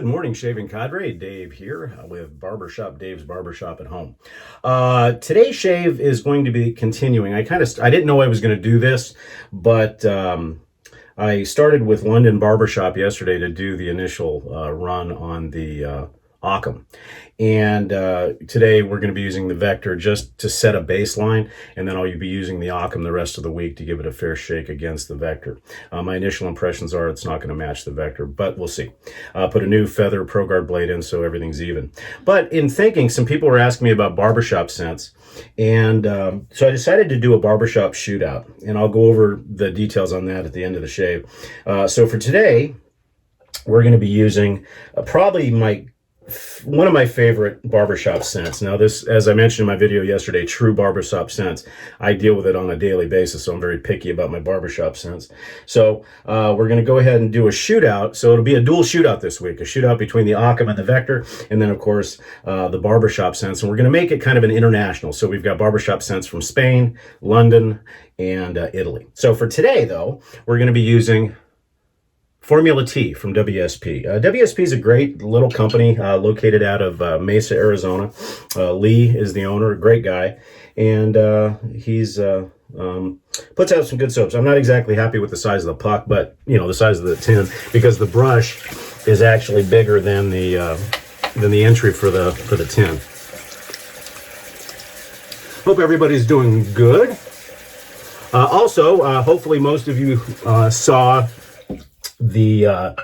Good morning, shaving cadre. Dave here with Barbershop, Dave's Barbershop at Home. Today's shave is going to be continuing. I didn't know I was going to do this, but I started with London Barbershop yesterday to do the initial run on the Occam. And today we're going to be using the Vector just to set a baseline, and then I'll be using the Occam the rest of the week to give it a fair shake against the Vector. My initial impressions are it's not going to match the Vector, but we'll see. Put a new feather Pro Guard blade in so everything's even. But in thinking, some people were asking me about barbershop scents, and so I decided to do a barbershop shootout, and I'll go over the details on that at the end of the shave. So for today, we're going to be using probably one of my favorite barbershop scents. Now this, as I mentioned in my video yesterday, true barbershop scents. I deal with it on a daily basis, so I'm very picky about my barbershop scents. So we're going to go ahead and do a shootout. So it'll be a dual shootout this week, a shootout between the Occam and the Vector, and then of course the barbershop scents. And we're going to make it kind of an international. So we've got barbershop scents from Spain, London, and Italy. So for today though, we're going to be using Formula T from WSP. WSP is a great little company located out of Mesa, Arizona. Lee is the owner, a great guy, and he's puts out some good soaps. I'm not exactly happy with the size of the puck, but you know, the size of the tin, because the brush is actually bigger than the entry for the tin. Hope everybody's doing good. Also, hopefully most of you saw the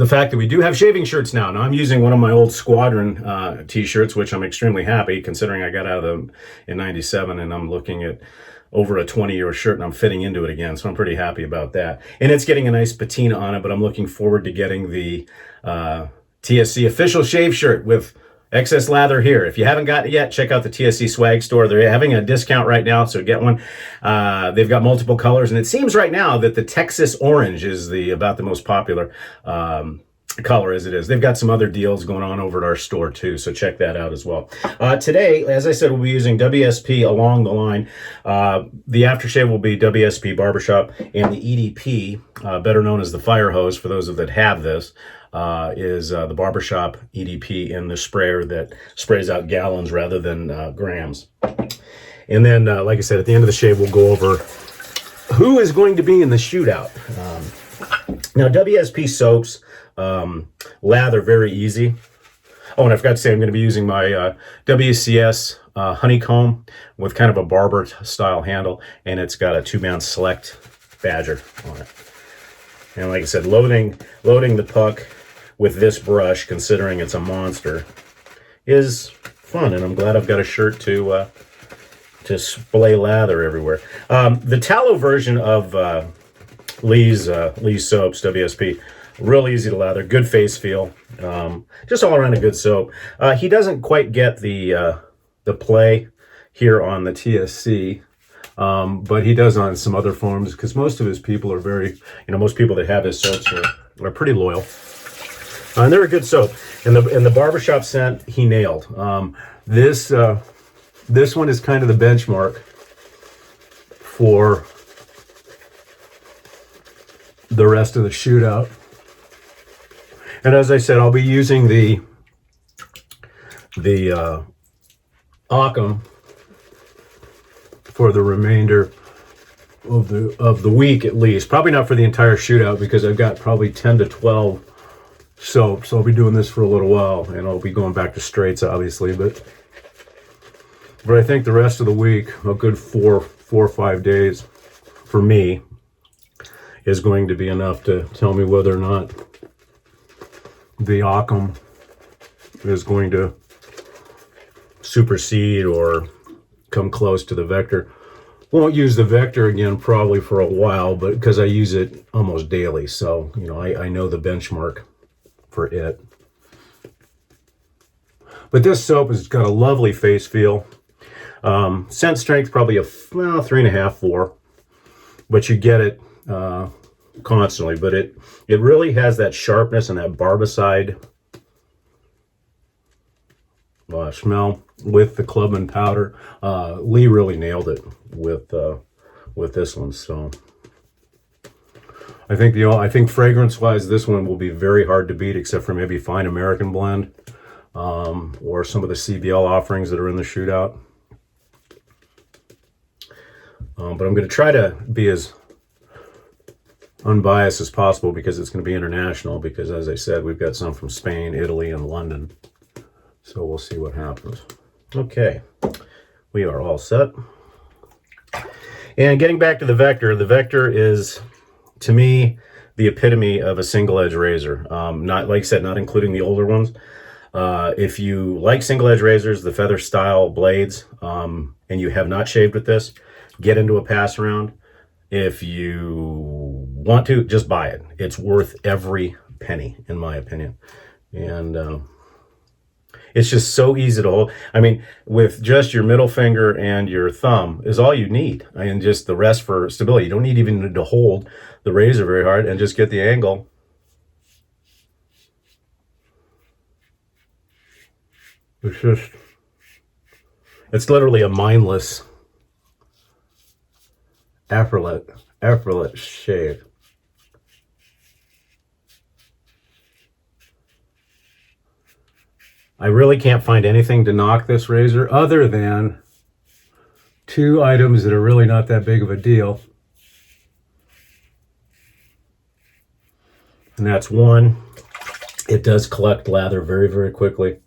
fact that we do have shaving shirts now. Now I'm using one of my old Squadron t-shirts, which I'm extremely happy considering I got out of them in '97, and I'm looking at over a 20-year shirt and I'm fitting into it again, so I'm pretty happy about that. And it's getting a nice patina on it, but I'm looking forward to getting the TSC official shave shirt with excess lather here. If you haven't got it yet, check out the TSC swag store. They're having a discount right now, so get one. They've got multiple colors, and it seems right now that the Texas orange is about the most popular color as it is. They've got some other deals going on over at our store too, so check that out as well. Today, as I said, we'll be using WSP along the line. The aftershave will be WSP Barbershop, and the EDP, better known as the fire hose for those of that have this, is the Barbershop EDP in the sprayer that sprays out gallons rather than grams. And then, like I said, at the end of the shave, we'll go over who is going to be in the shootout. Now, WSP soaps lather very easy. Oh, and I forgot to say, I'm going to be using my WCS honeycomb with kind of a barber style handle, and it's got a 2-pound select badger on it. And like I said, loading the puck with this brush, considering it's a monster, is fun, and I'm glad I've got a shirt to splay lather everywhere. The tallow version of Lee's soaps, WSP, real easy to lather, good face feel, just all around a good soap. He doesn't quite get the play here on the TSC. But he does on some other forms, because most of his people are most people that have his soaps are pretty loyal. And they're a good soap. And the barbershop scent, he nailed. This one is kind of the benchmark for the rest of the shootout. And as I said, I'll be using the Occam for the remainder of the week at least. Probably not for the entire shootout, because I've got probably 10 to 12 soaps. I'll be doing this for a little while, and I'll be going back to straights obviously, but I think the rest of the week, a good four or 5 days for me, is going to be enough to tell me whether or not the Occam is going to supersede or come close to the Vector. Won't use the Vector again probably for a while, but because I use it almost daily, so I know the benchmark for it. But this soap has got a lovely face feel. Scent strength probably a 3.5, 4, but you get it constantly. But it really has that sharpness and that barbicide smell with the Clubman powder. Lee really nailed it with this one. So I think fragrance-wise, this one will be very hard to beat, except for maybe Fine American Blend, or some of the CBL offerings that are in the Shootout. But I'm going to try to be as unbiased as possible because it's going to be international. Because, as I said, we've got some from Spain, Italy, and London. So we'll see what happens. Okay, we are all set. And getting back to the Vector is, to me, the epitome of a single-edge razor. Not, like I said, not including the older ones. If you like single-edge razors, the feather style blades, and you have not shaved with this, get into a pass around. If you want to, just buy it. It's worth every penny, in my opinion. And it's just so easy to hold. I mean, with just your middle finger and your thumb is all you need. And just the rest for stability. You don't need even to hold the razor very hard, and just get the angle. It's literally a mindless effortless shave. I really can't find anything to knock this razor other than two items that are really not that big of a deal. And that's one, it does collect lather very, very quickly.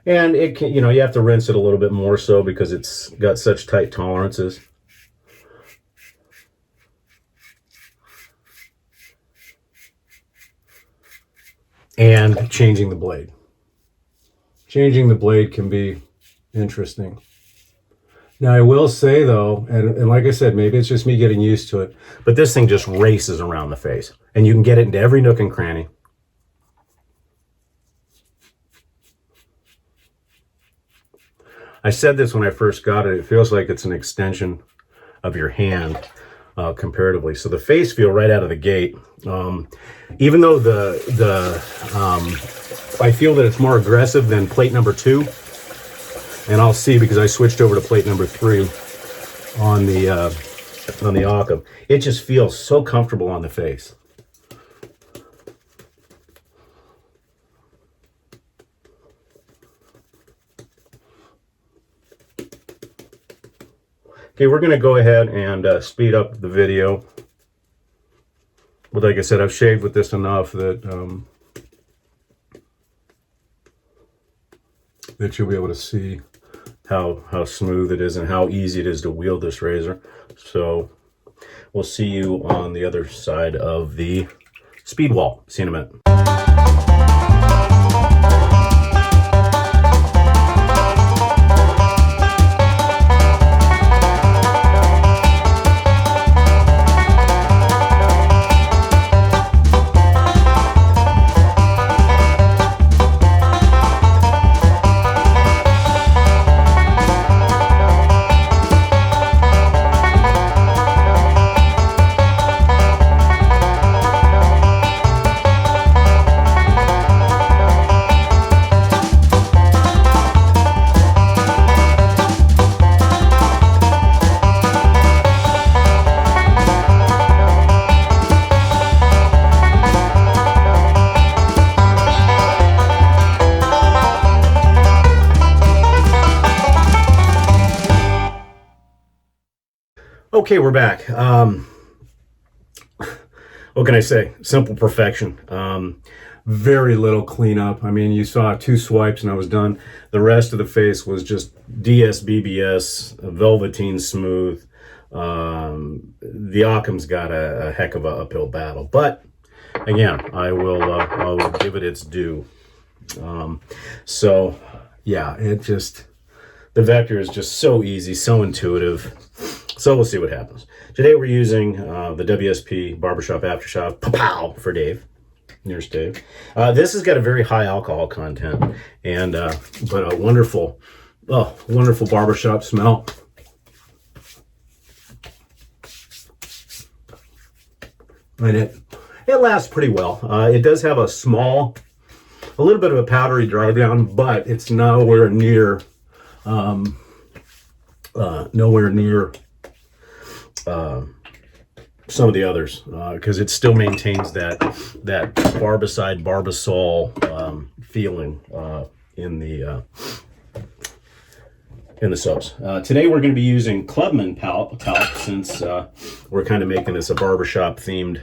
And it can, you have to rinse it a little bit more so because it's got such tight tolerances. And changing the blade. Changing the blade can be interesting. Now, I will say, though, and like I said, maybe it's just me getting used to it, but this thing just races around the face. And you can get it into every nook and cranny. I said this when I first got it. It feels like it's an extension of your hand. Comparatively, so the face feel right out of the gate. Even though I feel that it's more aggressive than plate number 2, and I'll see because I switched over to plate number 3 on the Occam. It just feels so comfortable on the face. Okay, we're going to go ahead and speed up the video. But like I said, I've shaved with this enough that that you'll be able to see how smooth it is and how easy it is to wield this razor. So we'll see you on the other side of the speed wall. See you in a minute. Okay, we're back. What can I say? Simple perfection. Very little cleanup. I mean, you saw 2 swipes and I was done. The rest of the face was just DSBBS, velveteen smooth. The Occam's got a heck of a uphill battle, but again, I'll give it its due. So yeah, the Vector is just so easy, so intuitive. So we'll see what happens. Today we're using the WSP Barbershop Aftershock Pow for Dave. Here's Dave. This has got a very high alcohol content, and but a wonderful barbershop smell. And it lasts pretty well. It does have a little bit of a powdery dry down, but it's nowhere near some of the others, because it still maintains that Barbicide, Barbasol feeling in the soaps. Today we're going to be using Clubman talc since we're kind of making this a barbershop themed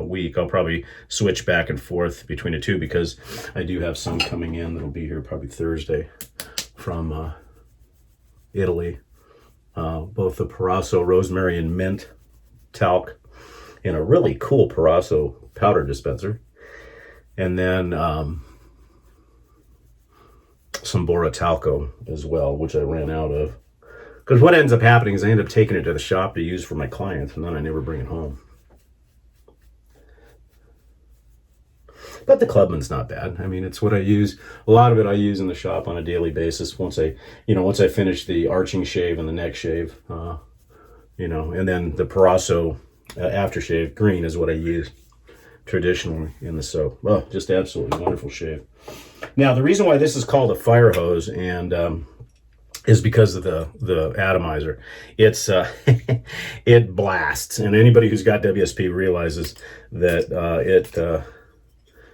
week. I'll probably switch back and forth between the two because I do have some coming in that'll be here probably Thursday from Italy. Both the Parasso Rosemary and Mint talc in a really cool Parasso powder dispenser, and then some Bora Talco as well, which I ran out of. Because what ends up happening is I end up taking it to the shop to use for my clients, and then I never bring it home. But the Clubman's not bad. I mean, it's what I use. A lot of it I use in the shop on a daily basis. Once I finish the arching shave and the neck shave, and then the Parasso aftershave green is what I use traditionally in the soap. Oh, just absolutely wonderful shave. Now, the reason why this is called a fire hose and is because of the atomizer. It's it blasts, and anybody who's got WSP realizes that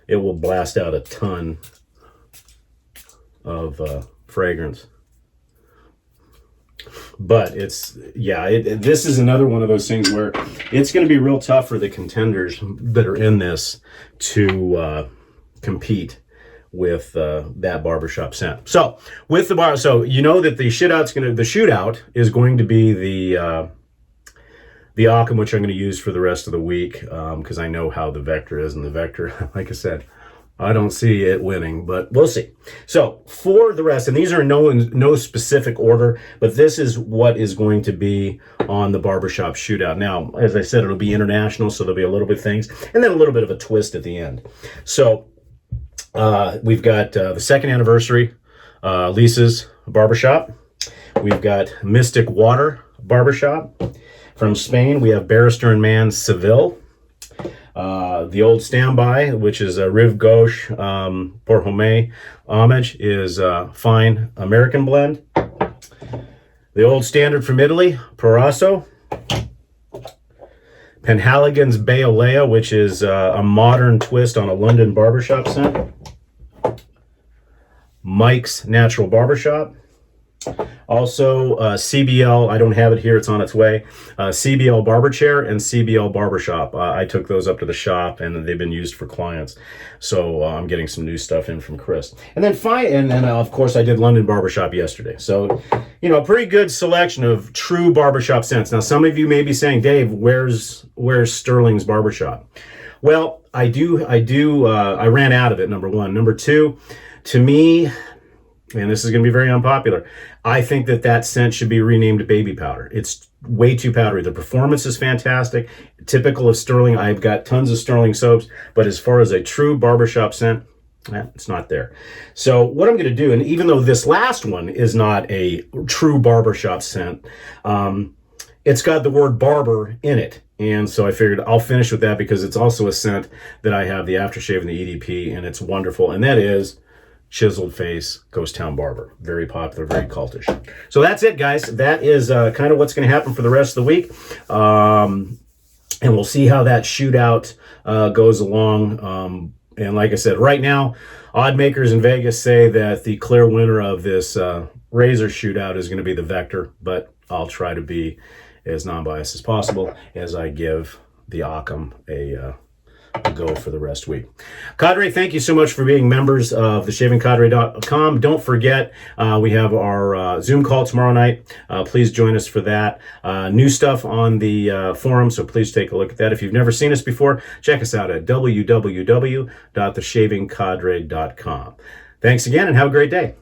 it will blast out a ton of fragrance. But this is another one of those things where it's going to be real tough for the contenders that are in this to compete with that barbershop scent. So with the so you know that the shootout is going to be the Occam, which I'm going to use for the rest of the week because I know how the Vector is, and the Vector, like I said, I don't see it winning, but we'll see. So for the rest, and these are no specific order, but this is what is going to be on the barbershop shootout. Now, as I said, it'll be international, so there'll be a little bit of things, and then a little bit of a twist at the end. So we've got the second anniversary, Lisa's Barbershop. We've got Mystic Water Barbershop. From Spain, we have Barrister and Man Seville. The old standby, which is a Rive Gauche pour Homme homage, is Fine American Blend. The old standard from Italy, Parasso. Penhaligon's Bayolea, which is a modern twist on a London barbershop scent. Mike's Natural Barbershop. Also, CBL, I don't have it here, it's on its way. CBL Barber Chair and CBL Barbershop. I took those up to the shop and they've been used for clients. So I'm getting some new stuff in from Chris. And then of course, I did London Barbershop yesterday. So, a pretty good selection of true barbershop scents. Now, some of you may be saying, Dave, where's Sterling's Barbershop? Well, I ran out of it, number one. Number two, to me, and this is going to be very unpopular, I think that scent should be renamed Baby Powder. It's way too powdery. The performance is fantastic. Typical of Sterling. I've got tons of Sterling soaps, but as far as a true barbershop scent, it's not there. So what I'm going to do, and even though this last one is not a true barbershop scent, it's got the word barber in it. And so I figured I'll finish with that because it's also a scent that I have the aftershave and the EDP, and it's wonderful. And that is Chiseled Face Ghost Town Barber. Very popular, very cultish. So that's it, guys. That is kind of what's going to happen for the rest of the week. And we'll see how that shootout goes along. And like I said, right now, odd makers in Vegas say that the clear winner of this razor shootout is going to be the Vector, but I'll try to be as non-biased as possible as I give the Occam a go for the rest of the week. Cadre, thank you so much for being members of theshavingcadre.com. Don't forget, we have our Zoom call tomorrow night. Please join us for that. New stuff on the forum, so please take a look at that. If you've never seen us before, check us out at www.theshavingcadre.com. Thanks again, and have a great day.